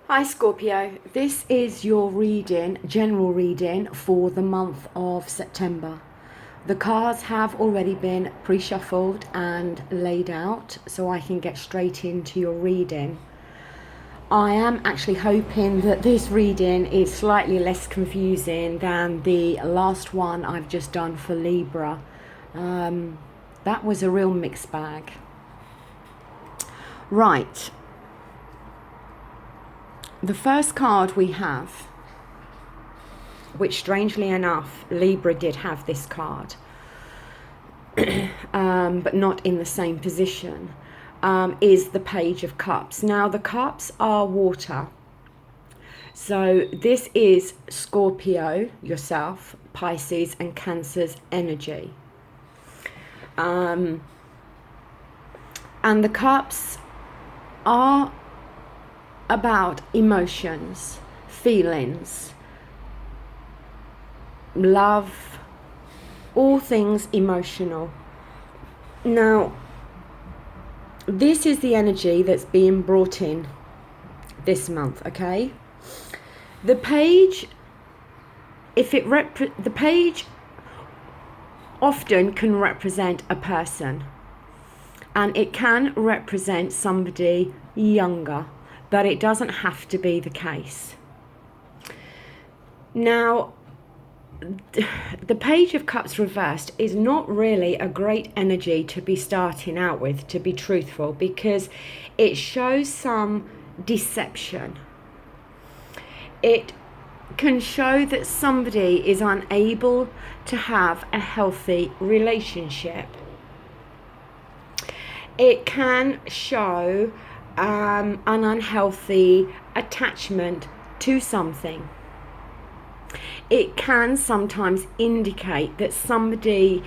Hi Scorpio, this is your reading, general reading for the month of September. The cards have already been pre-shuffled and laid out so I can get straight into your reading. I am actually hoping that this reading is slightly less confusing than the last one I've just done for Libra. That was a real mixed bag. Right. The first card we have, which strangely enough, Libra did have this card, but not in the same position, is the Page of Cups. Now, the cups are water. So this is Scorpio, yourself, Pisces and Cancer's energy. And the cups are about emotions, feelings, love, all things emotional. Now, this is the energy that's being brought in this month, okay? The page, the page often can represent a person, and it can represent somebody younger, but it doesn't have to be the case. Now, the Page of Cups reversed is not really a great energy to be starting out with, to be truthful, because it shows some deception. It can show that somebody is unable to have a healthy relationship. It can show an unhealthy attachment to something. It can sometimes indicate that somebody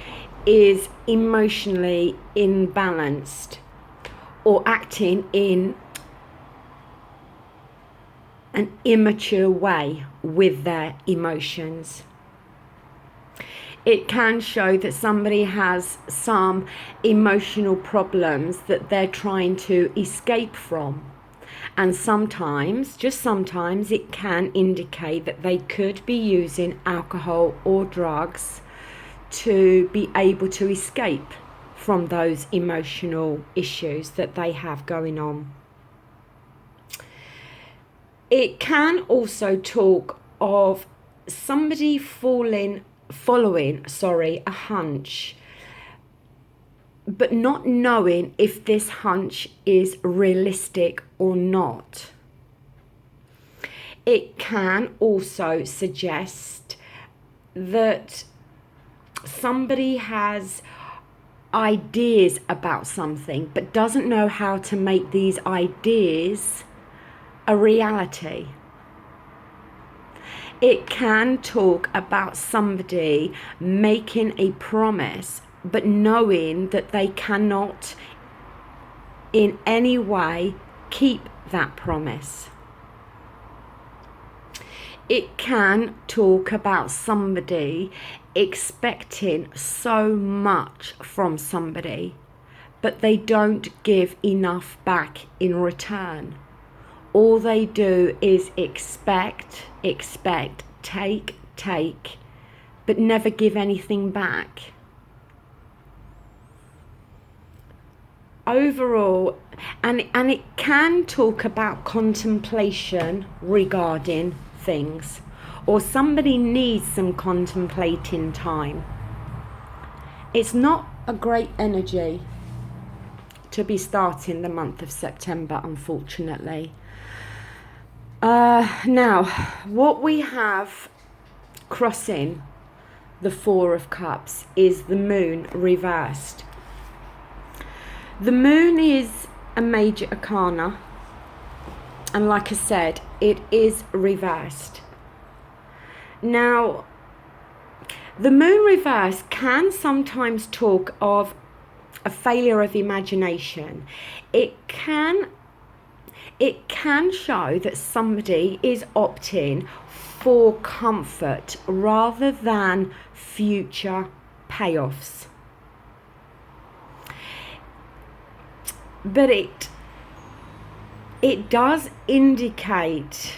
is emotionally imbalanced or acting in an immature way with their emotions. It can show that somebody has some emotional problems that they're trying to escape from. And sometimes, just sometimes, it can indicate that they could be using alcohol or drugs to be able to escape from those emotional issues that they have going on. It can also talk of somebody following a hunch, but not knowing if this hunch is realistic or not. It can also suggest that somebody has ideas about something but doesn't know how to make these ideas a reality. It can talk about somebody making a promise but knowing that they cannot in any way keep that promise. It can talk about somebody expecting so much from somebody, but they don't give enough back in return. All they do is expect, take, but never give anything back. Overall, and it can talk about contemplation regarding things, or somebody needs some contemplating time. It's not a great energy to be starting the month of September, unfortunately. Now, what we have crossing the Four of Cups is the Moon reversed. The Moon is a major arcana, and like I said, it is reversed. Now, the Moon reverse can sometimes talk of a failure of imagination. It can show that somebody is opting for comfort rather than future payoffs. But it does indicate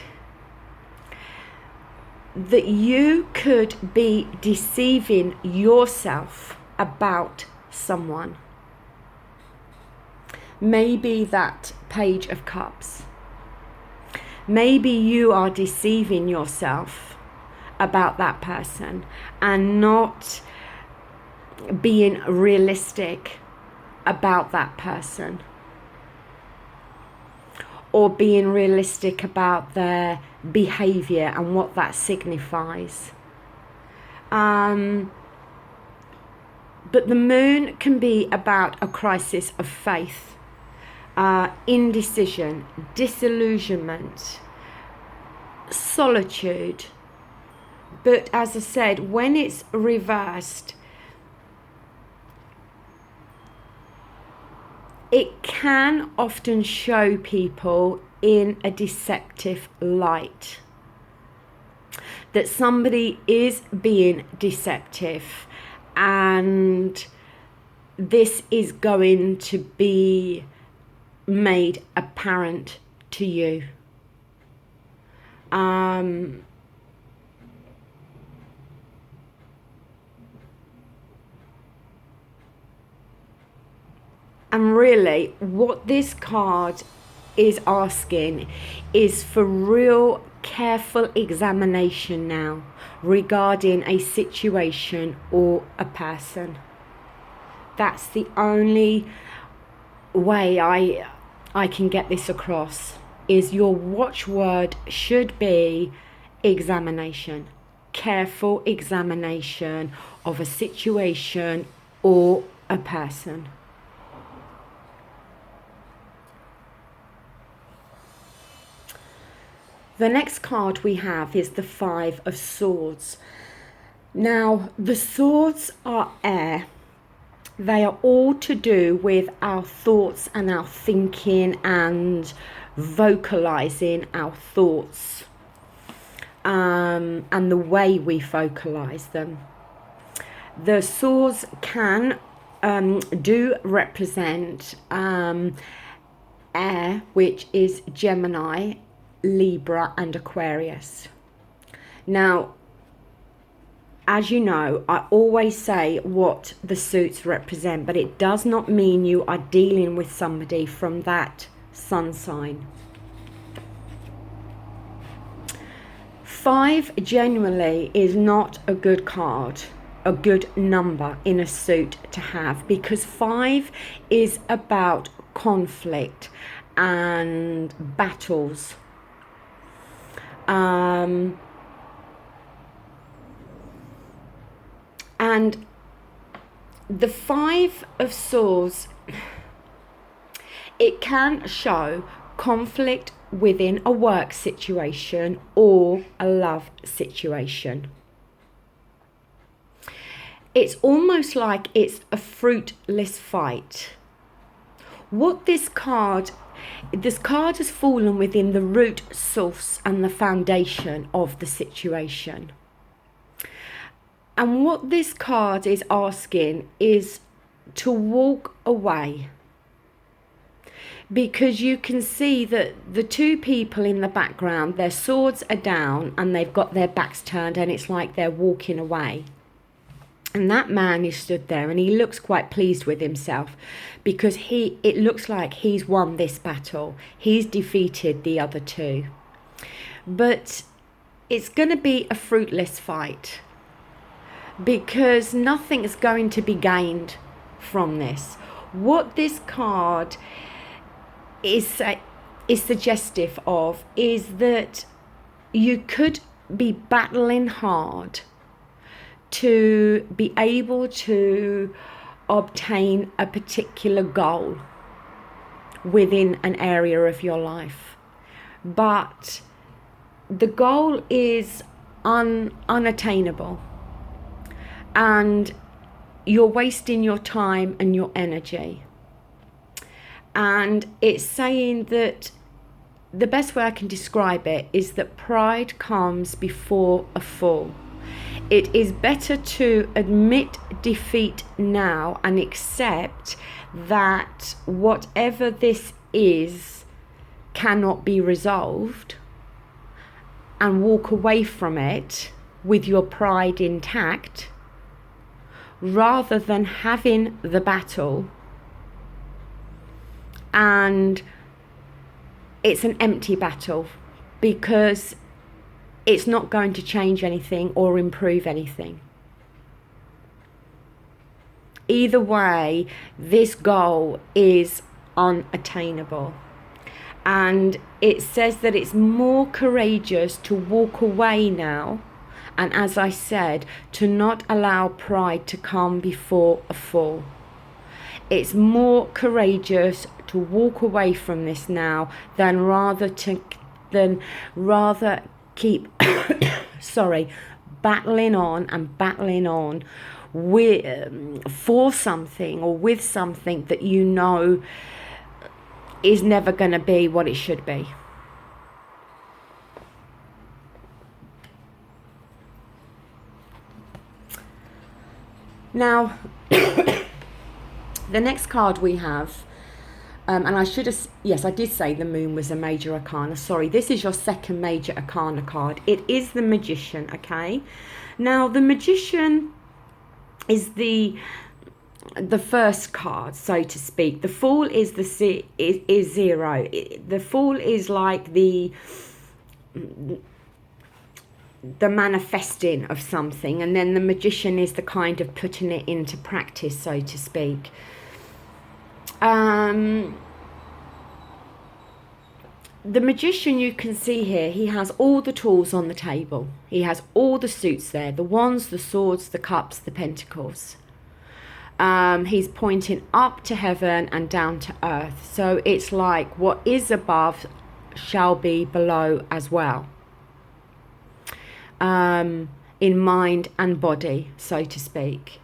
that you could be deceiving yourself about someone. Maybe that Page of Cups. Maybe you are deceiving yourself about that person and not being realistic about that person, or being realistic about their behavior and what that signifies. But the moon can be about a crisis of faith, indecision, disillusionment, solitude. But as I said, when it's reversed, it can often show people in a deceptive light. That somebody is being deceptive, and this is going to be made apparent to you. And really, what this card is asking is for real careful examination now regarding a situation or a person. That's the only way I can get this across, is your watchword should be examination. Careful examination of a situation or a person. The next card we have is the Five of Swords. Now, the swords are air. They are all to do with our thoughts and our thinking and vocalizing our thoughts, and the way we vocalize them. The swords can do represent air, which is Gemini, Libra and Aquarius. Now, as you know, I always say what the suits represent, but it does not mean you are dealing with somebody from that sun sign. 5 genuinely is not a good card, a good number in a suit to have, because 5 is about conflict and battles. And the Five of Swords, it can show conflict within a work situation or a love situation. It's almost like it's a fruitless fight. What this card has fallen within the root source and the foundation of the situation. And what this card is asking is to walk away. Because you can see that the two people in the background, their swords are down and they've got their backs turned, and it's like they're walking away. And that man is stood there and he looks quite pleased with himself, because it looks like he's won this battle. He's defeated the other two. But it's going to be a fruitless fight, because nothing is going to be gained from this. What this card is suggestive of is that you could be battling hard to be able to obtain a particular goal within an area of your life, but the goal is unattainable, and you're wasting your time and your energy. And it's saying that the best way I can describe it is that pride comes before a fall. It is better to admit defeat now and accept that whatever this is cannot be resolved and walk away from it with your pride intact, rather than having the battle and it's an empty battle, because it's not going to change anything or improve anything. Either way, this goal is unattainable. And it says that it's more courageous to walk away now, and as I said, to not allow pride to come before a fall. It's more courageous to walk away from this now than rather keep battling on for something or with something that you know is never going to be what it should be. Now, the next card we have, and I should have, yes, I did say the moon was a major arcana. Sorry, this is your second major arcana card. It is the Magician, okay? Now, the Magician is the first card, so to speak. The Fool is is zero. The Fool is like the manifesting of something, and then the Magician is the kind of putting it into practice, so to speak. The Magician, you can see here, he has all the tools on the table. He has all the suits there, the wands, the swords, the cups, the pentacles. He's pointing up to heaven and down to earth. So it's like what is above shall be below as well. In mind and body, so to speak.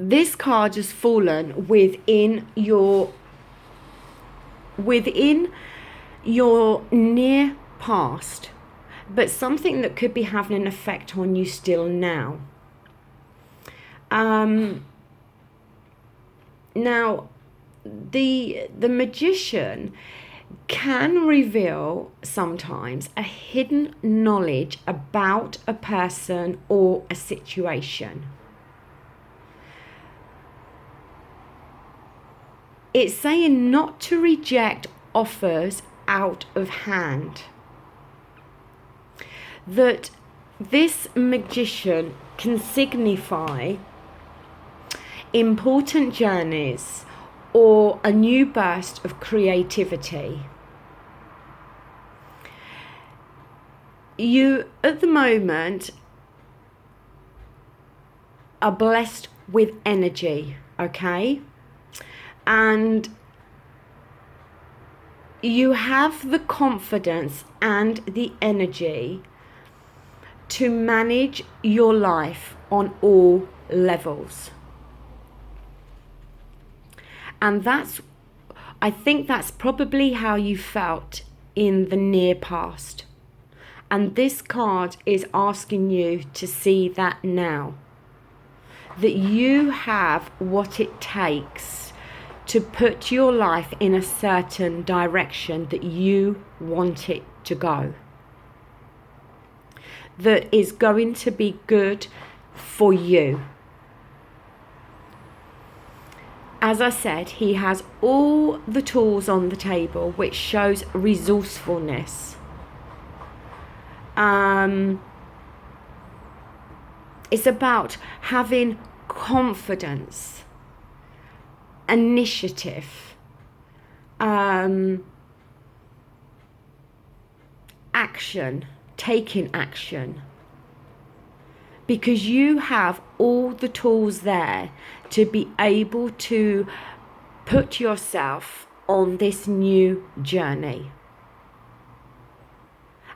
This card has fallen within your near past, but something that could be having an effect on you still now. Now, the Magician can reveal sometimes a hidden knowledge about a person or a situation. It's saying not to reject offers out of hand. That this Magician can signify important journeys or a new burst of creativity. You, at the moment, are blessed with energy, okay? And you have the confidence and the energy to manage your life on all levels. And I think that's probably how you felt in the near past. And this card is asking you to see that now. That you have what it takes to put your life in a certain direction that you want it to go. That is going to be good for you. As I said, he has all the tools on the table, which shows resourcefulness. It's about having confidence, initiative, action, taking action. Because you have all the tools there to be able to put yourself on this new journey.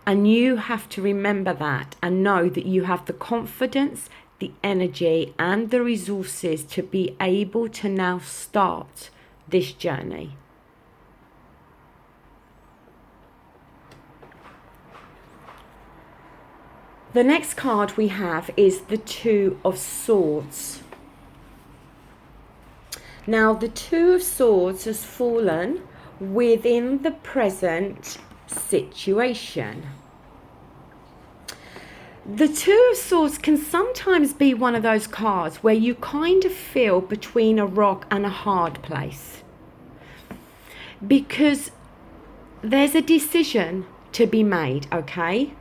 And you have to remember that and know that you have the confidence, the energy and the resources to be able to now start this journey. The next card we have is the Two of Swords. Now, the Two of Swords has fallen within the present situation. The Two of Swords can sometimes be one of those cards where you kind of feel between a rock and a hard place, because there's a decision to be made, okay?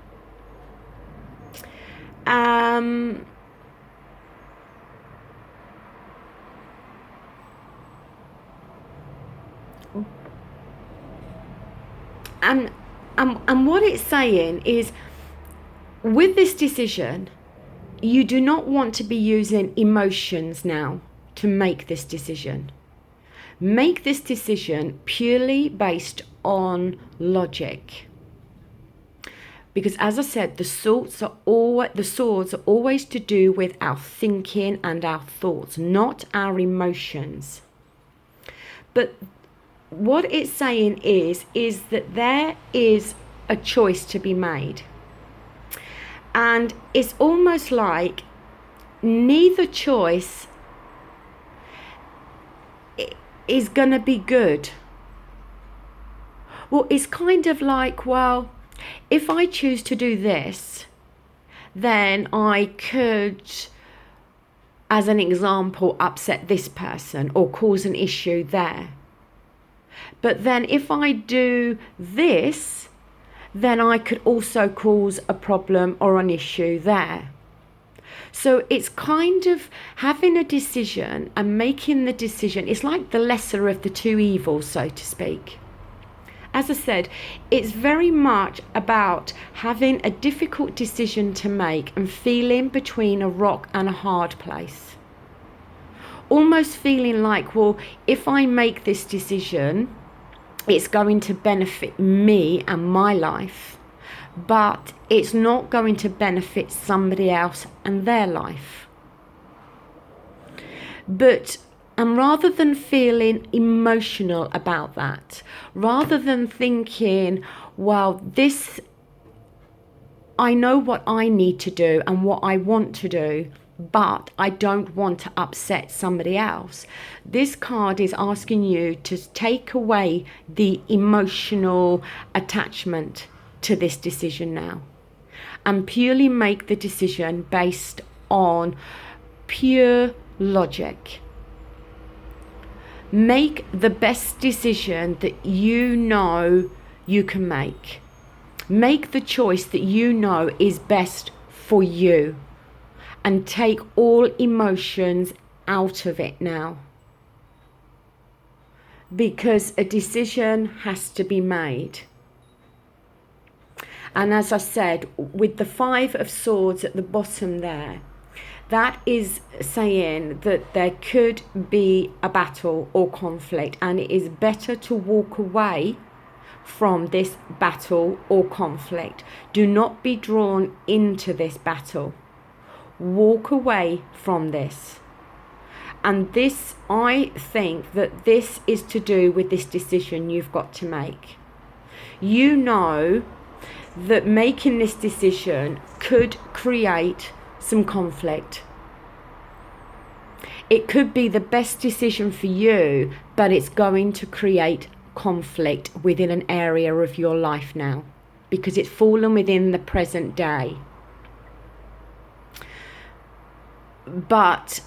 And what it's saying is, with this decision, you do not want to be using emotions now to make this decision. Make this decision purely based on logic. Because as I said, the swords are always to do with our thinking and our thoughts, not our emotions. But what it's saying is that there is a choice to be made. And it's almost like neither choice is going to be good. Well, it's kind of like, well, if I choose to do this, then I could, as an example, upset this person or cause an issue there. But then if I do this, then I could also cause a problem or an issue there. So it's kind of having a decision and making the decision. It's like the lesser of the two evils, so to speak. As I said, it's very much about having a difficult decision to make and feeling between a rock and a hard place. Almost feeling like, well, if I make this decision, it's going to benefit me and my life, but it's not going to benefit somebody else and their life. And rather than feeling emotional about that, rather than thinking, well, I know what I need to do and what I want to do, but I don't want to upset somebody else. This card is asking you to take away the emotional attachment to this decision now and purely make the decision based on pure logic. Make the best decision that you know you can make. Make the choice that you know is best for you. And take all emotions out of it now. Because a decision has to be made. And as I said, with the Five of Swords at the bottom there, that is saying that there could be a battle or conflict, and it is better to walk away from this battle or conflict. Do not be drawn into this battle. Walk away from this. And this, I think that this is to do with this decision you've got to make. You know that making this decision could create some conflict. It could be the best decision for you, but it's going to create conflict within an area of your life now, because it's fallen within the present day. But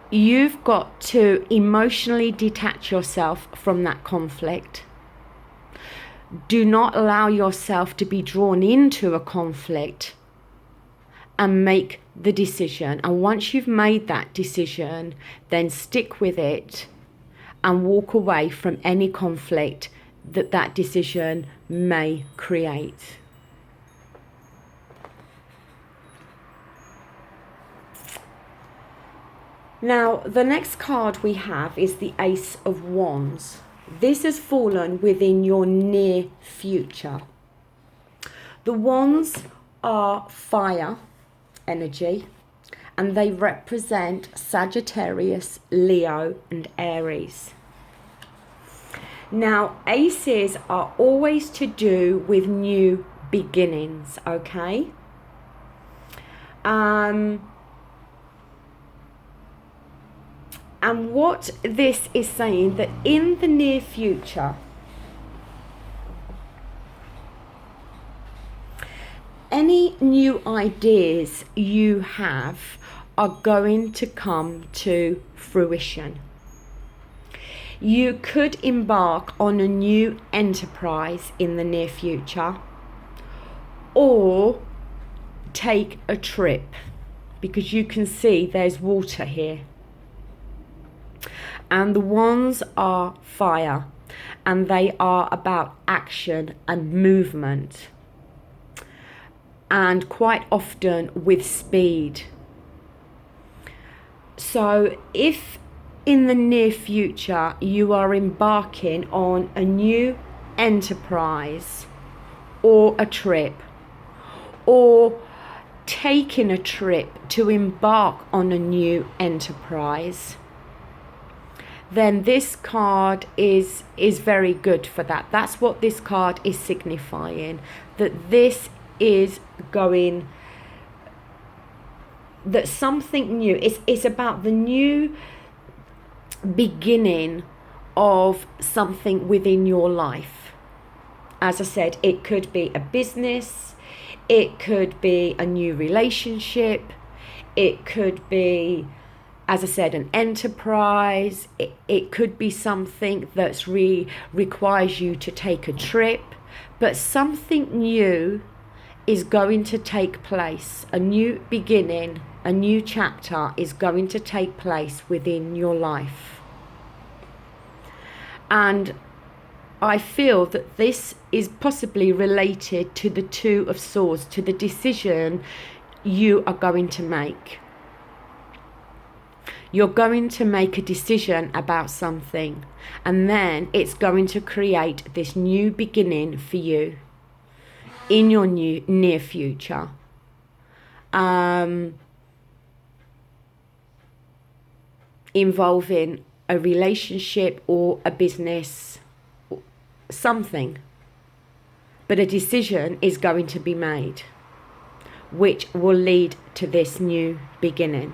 you've got to emotionally detach yourself from that conflict. Do not allow yourself to be drawn into a conflict, and make the decision. And once you've made that decision, then stick with it and walk away from any conflict that decision may create. Now, the next card we have is the Ace of Wands. This has fallen within your near future. The wands are fire energy, and they represent Sagittarius, Leo, and Aries. Now, aces are always to do with new beginnings, okay? And what this is saying, that in the near future, any new ideas you have are going to come to fruition. You could embark on a new enterprise in the near future, or take a trip, because you can see there's water here. And the wands are fire, and they are about action and movement, and quite often with speed. So if in the near future you are embarking on a new enterprise or a trip, or taking a trip to embark on a new enterprise, then this card is very good for that. That's what this card is signifying, that this is going, that something new, it's about the new beginning of something within your life. As I said, it could be a business, it could be a new relationship, it could be, as I said, an enterprise, it could be something that's requires you to take a trip, but something new is going to take place. A new beginning, a new chapter is going to take place within your life. And I feel that this is possibly related to the Two of Swords, to the decision you are going to make. You're going to make a decision about something, and then it's going to create this new beginning for you in your near future. Involving a relationship or a business, something. But a decision is going to be made, which will lead to this new beginning.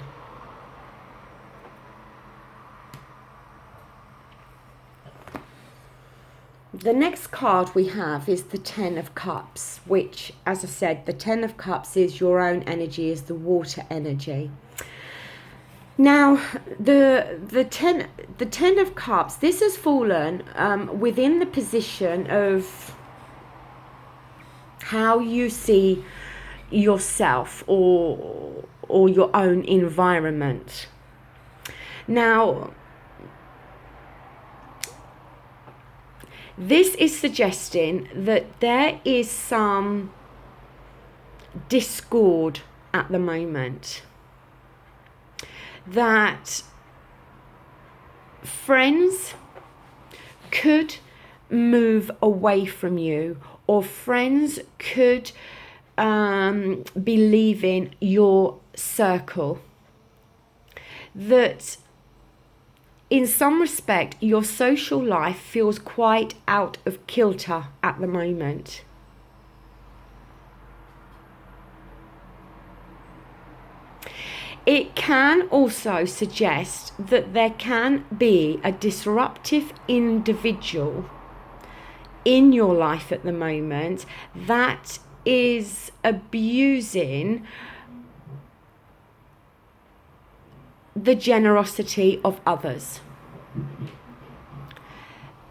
The next card we have is the Ten of Cups, which, as I said, the Ten of Cups is your own energy, is the water energy. Now, the ten of Cups, this has fallen within the position of how you see yourself or your own environment. Now, this is suggesting that there is some discord at the moment, that friends could move away from you, or friends could be leaving your circle, that in some respect your social life feels quite out of kilter at the moment. It can also suggest that there can be a disruptive individual in your life at the moment that is abusing the generosity of others.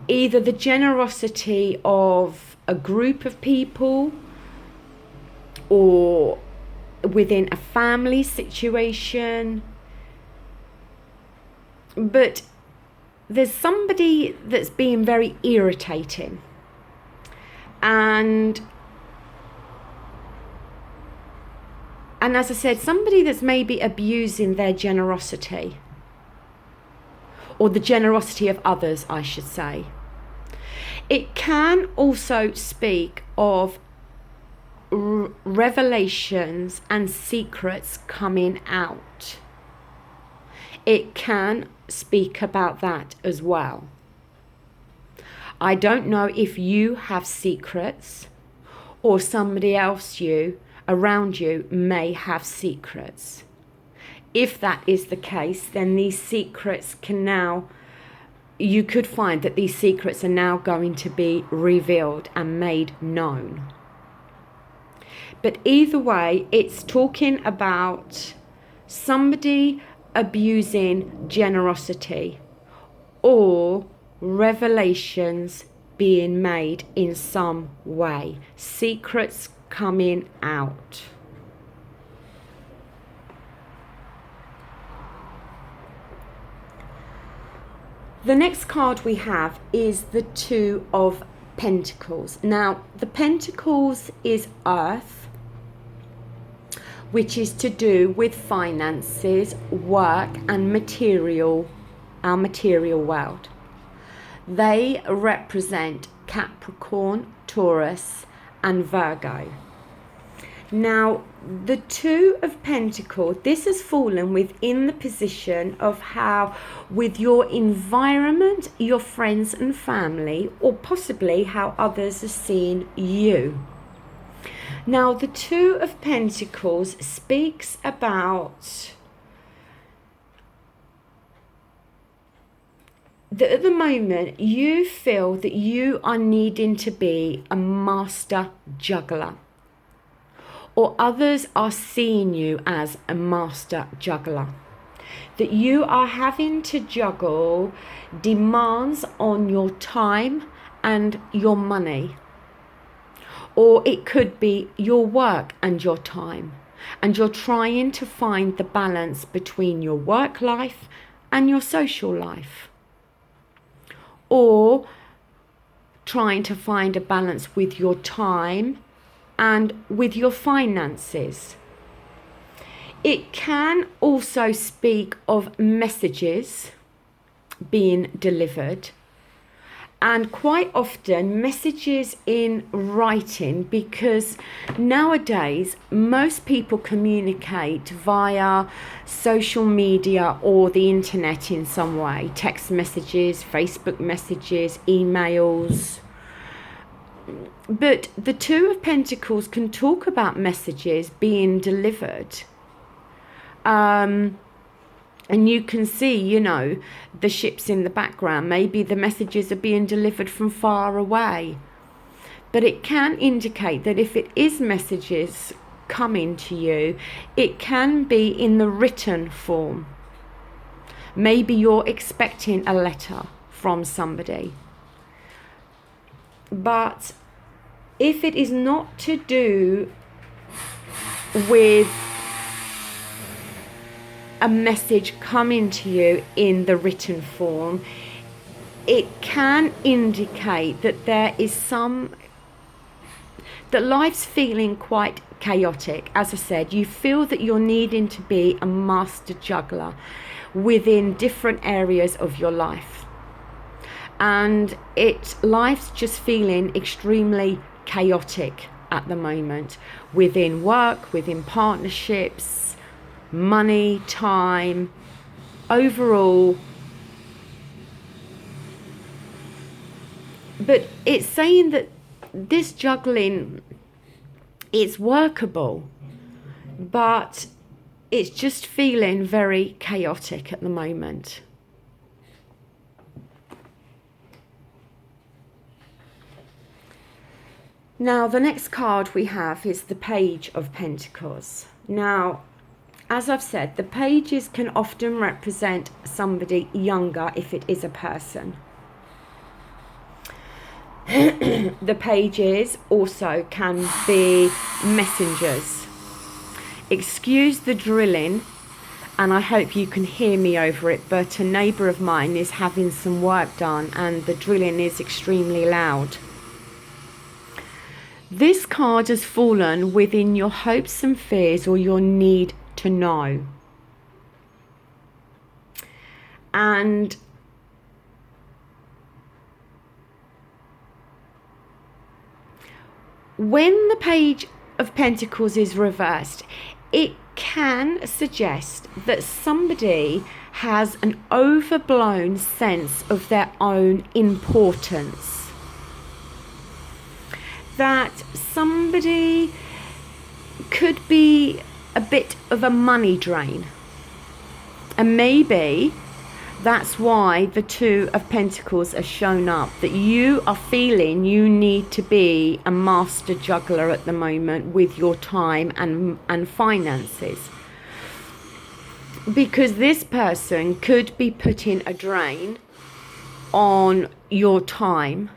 Either the generosity of a group of people, or within a family situation. But there's somebody that's being very irritating, and as I said, somebody that's maybe abusing their generosity, or the generosity of others, I should say. It can also speak of revelations and secrets coming out. It can speak about that as well. I don't know if you have secrets, or somebody else you around you may have secrets. If that is the case, then these secrets you could find that these secrets are now going to be revealed and made known. But either way, it's talking about somebody abusing generosity or revelations being made in some way, secrets coming out. The next card we have is the Two of Pentacles. Now, the Pentacles is Earth, which is to do with finances, work, and our material world. They represent Capricorn, Taurus, and Virgo. Now, the Two of Pentacles, this has fallen within the position of how, with your environment, your friends and family, or possibly how others are seeing you. Now, the Two of Pentacles speaks about that at the moment you feel that you are needing to be a master juggler, or others are seeing you as a master juggler, that you are having to juggle demands on your time and your money, or it could be your work and your time, and you're trying to find the balance between your work life and your social life, or trying to find a balance with your time and with your finances. It can also speak of messages being delivered, and quite often messages in writing, because nowadays most people communicate via social media or the internet in some way, text messages, Facebook messages, emails. But the Two of Pentacles can talk about messages being delivered. And you can see, the ships in the background. Maybe the messages are being delivered from far away. But it can indicate that if it is messages coming to you, it can be in the written form. Maybe you're expecting a letter from somebody. But if it is not to do with a message coming to you in the written form, it can indicate that that life's feeling quite chaotic. As I said, you feel that you're needing to be a master juggler within different areas of your life. And life's just feeling extremely chaotic at the moment, within work, within partnerships, money, time, overall. But it's saying that this juggling, it's workable, but it's just feeling very chaotic at the moment. Now, the next card we have is the Page of Pentacles. Now, as I've said, the pages can often represent somebody younger if it is a person. The pages also can be messengers. Excuse the drilling, and I hope you can hear me over it, but a neighbour of mine is having some work done and the drilling is extremely loud. This card has fallen within your hopes and fears, or your need to know. And when the Page of Pentacles is reversed, it can suggest that somebody has an overblown sense of their own importance. That somebody could be a bit of a money drain. And maybe that's why the Two of Pentacles has shown up, that you are feeling you need to be a master juggler at the moment with your time and finances. Because this person could be putting a drain on your time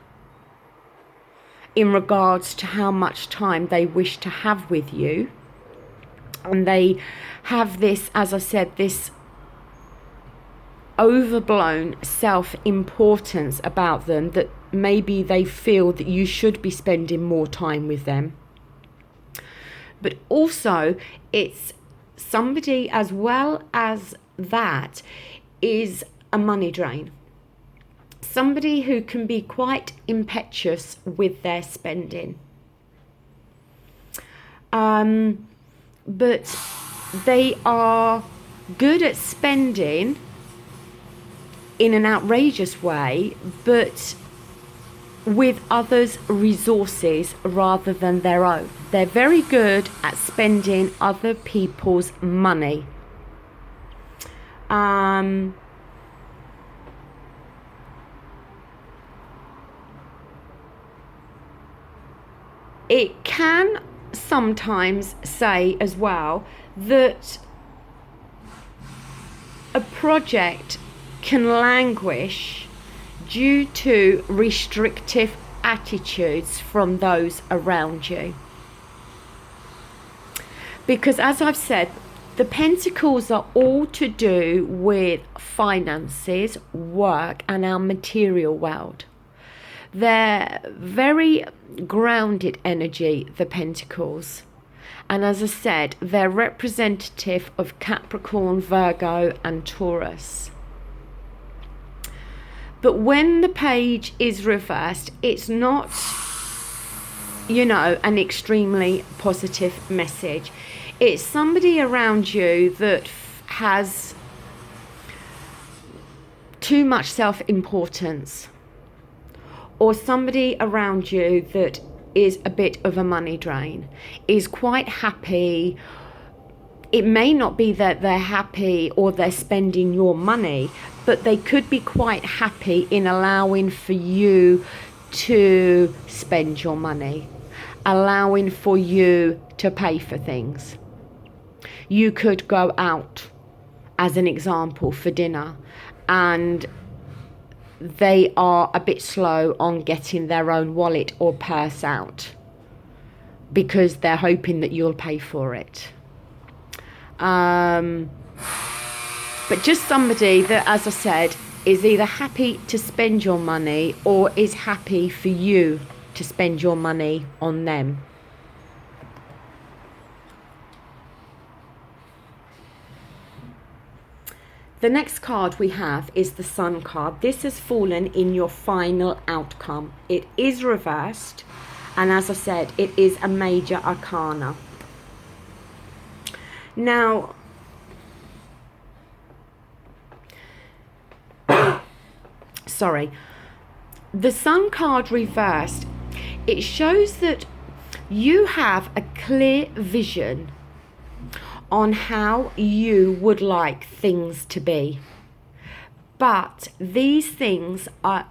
in regards to how much time they wish to have with you. And they have this, as I said, this overblown self-importance about them, that maybe they feel that you should be spending more time with them. But also, it's somebody as well as that is a money drain. Somebody who can be quite impetuous with their spending. But they are good at spending in an outrageous way, but with others' resources rather than their own. They're very good at spending other people's money. It can sometimes say as well that a project can languish due to restrictive attitudes from those around you. Because as I've said, the Pentacles are all to do with finances, work, and our material world. They're very grounded energy, the Pentacles. And as I said, they're representative of Capricorn, Virgo, and Taurus. But when the page is reversed, it's not, an extremely positive message. It's somebody around you that has too much self-importance, or somebody around you that is a bit of a money drain, is quite happy. It may not be that they're happy or they're spending your money, but they could be quite happy in allowing for you to spend your money, allowing for you to pay for things. You could go out, as an example, for dinner, and they are a bit slow on getting their own wallet or purse out because they're hoping that you'll pay for it. But just somebody that, as I said, is either happy to spend your money or is happy for you to spend your money on them. The next card we have is the Sun card. This has fallen in your final outcome. It is reversed, and as I said, it is a major arcana. Now, the Sun card reversed, it shows that you have a clear vision on how you would like things to be. But these things are,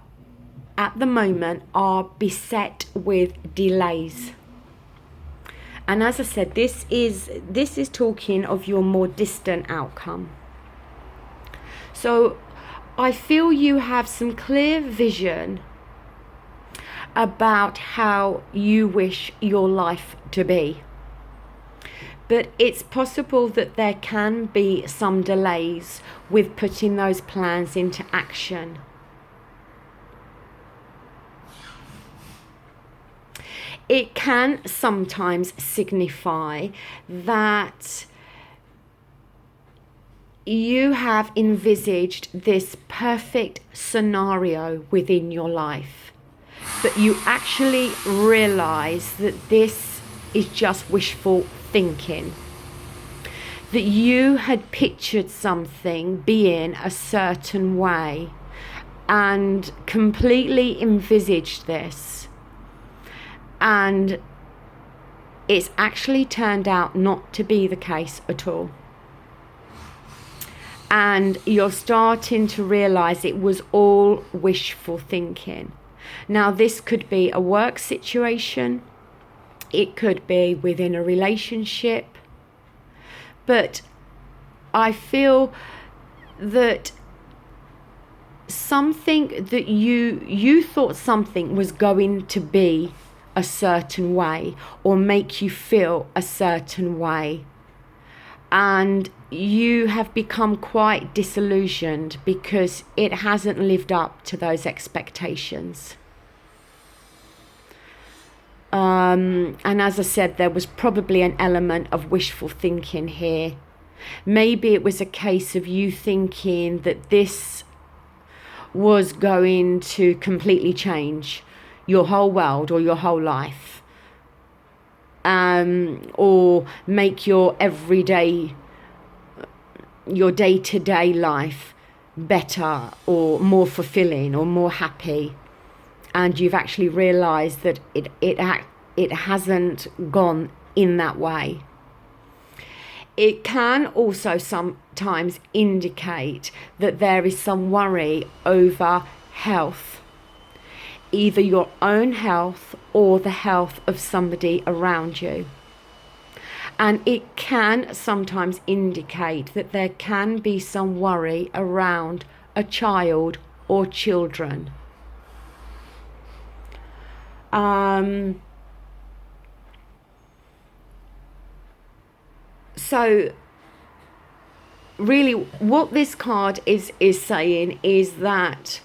at the moment, are beset with delays. And as I said, this is talking of your more distant outcome. So I feel you have some clear vision about how you wish your life to be. But it's possible that there can be some delays with putting those plans into action. It can sometimes signify that you have envisaged this perfect scenario within your life, but you actually realize that this is just wishful thinking, that you had pictured something being a certain way and completely envisaged this, and it's actually turned out not to be the case at all. And you're starting to realize it was all wishful thinking. Now, this could be a work situation. It could be within a relationship. But I feel that something that you thought something was going to be a certain way or make you feel a certain way, and you have become quite disillusioned because it hasn't lived up to those expectations. And as I said, there was probably an element of wishful thinking here. Maybe it was a case of you thinking that this was going to completely change your whole world or your whole life, or make your day-to-day life better or more fulfilling or more happy, and you've actually realized that it hasn't gone in that way. It can also sometimes indicate that there is some worry over health, either your own health or the health of somebody around you. And it can sometimes indicate that there can be some worry around a child or children. So really what this card is saying is that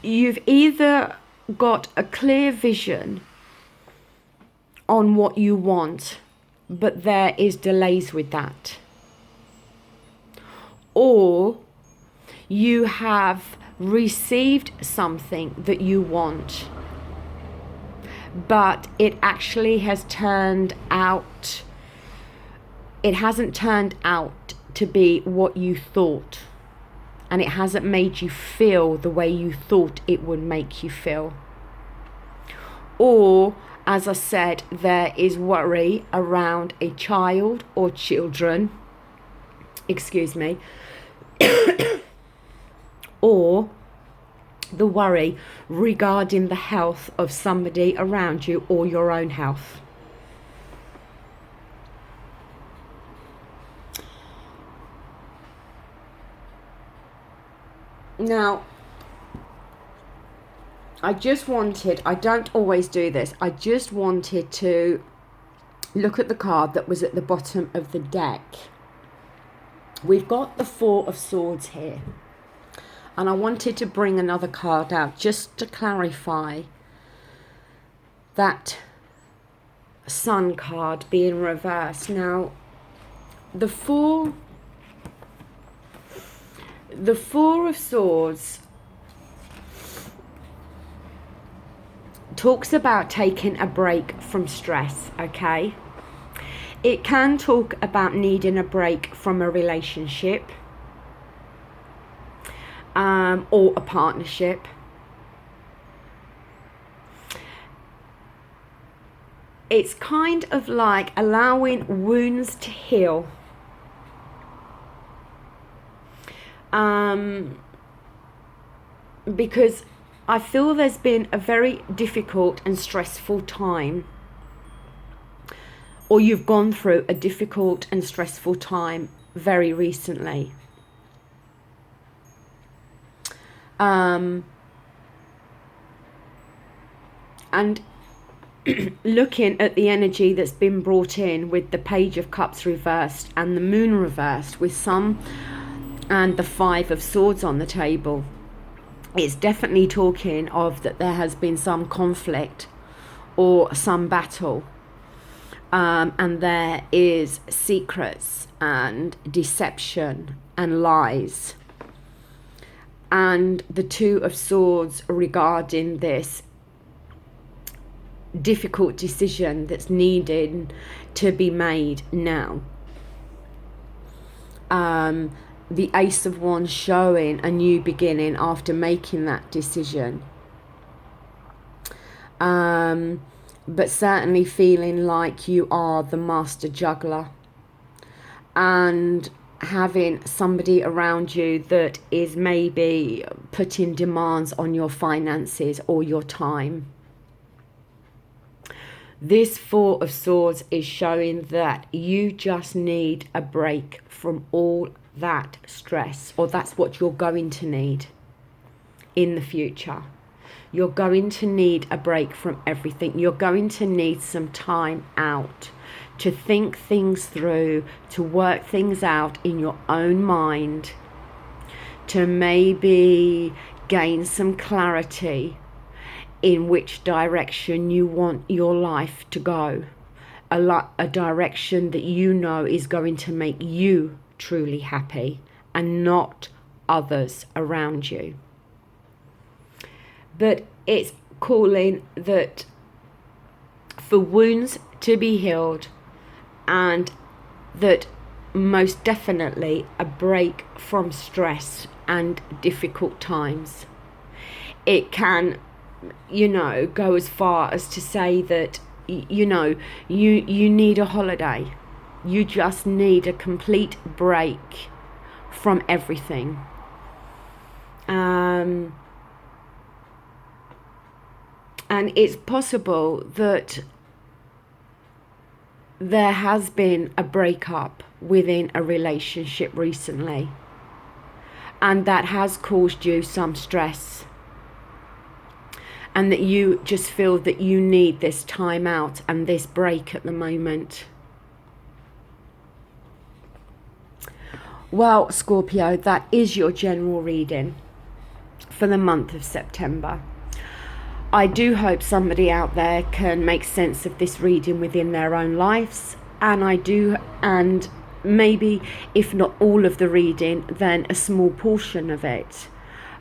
you've either got a clear vision on what you want, but there is delays with that, or you have received something that you want, but it actually hasn't turned out to be what you thought, and it hasn't made you feel the way you thought it would make you feel. Or, as I said, there is worry around a child or children, or the worry regarding the health of somebody around you or your own health. Now, I don't always do this, I just wanted to look at the card that was at the bottom of the deck. We've got the Four of Swords here. And I wanted to bring another card out just to clarify that Sun card being reversed. Now, the Four of Swords talks about taking a break from stress, okay? It can talk about needing a break from a relationship, or a partnership. It's kind of like allowing wounds to heal. Because I feel there's been a very difficult and stressful time, or you've gone through a difficult and stressful time very recently. And looking at the energy that's been brought in with the Page of Cups reversed and the Moon reversed with some, and the Five of Swords on the table, it's definitely talking of that there has been some conflict or some battle, and there is secrets and deception and lies. And the Two of Swords regarding this difficult decision that's needed to be made now. The Ace of Wands showing a new beginning after making that decision. And but certainly feeling like you are the master juggler, and having somebody around you that is maybe putting demands on your finances or your time. This Four of Swords is showing that you just need a break from all that stress, or that's what you're going to need in the future. You're going to need a break from everything. You're going to need some time out to think things through, to work things out in your own mind, to maybe gain some clarity in which direction you want your life to go. A direction that you know is going to make you truly happy and not others around you. But it's calling that for wounds to be healed, and that most definitely a break from stress and difficult times. It can, go as far as to say that, you need a holiday. You just need a complete break from everything. And it's possible that there has been a breakup within a relationship recently, and that has caused you some stress, and that you just feel that you need this time out and this break at the moment. Well, Scorpio, that is your general reading for the month of September. I do hope somebody out there can make sense of this reading within their own lives, and maybe if not all of the reading, then a small portion of it.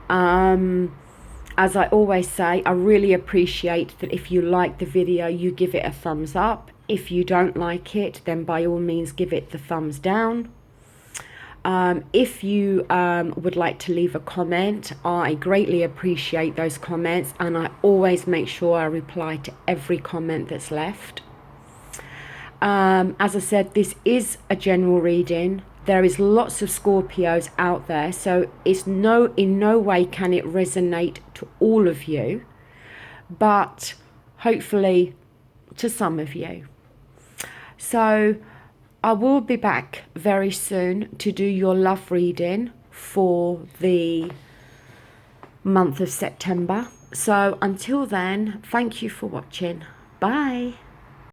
As I always say, I really appreciate that if you like the video, you give it a thumbs up. If you don't like it, then by all means give it the thumbs down. If you would like to leave a comment, I greatly appreciate those comments, and I always make sure I reply to every comment that's left. As I said, this is a general reading. There is lots of Scorpios out there, so in no way can it resonate to all of you, but hopefully to some of you. So I will be back very soon to do your love reading for the month of September. So until then, thank you for watching. Bye.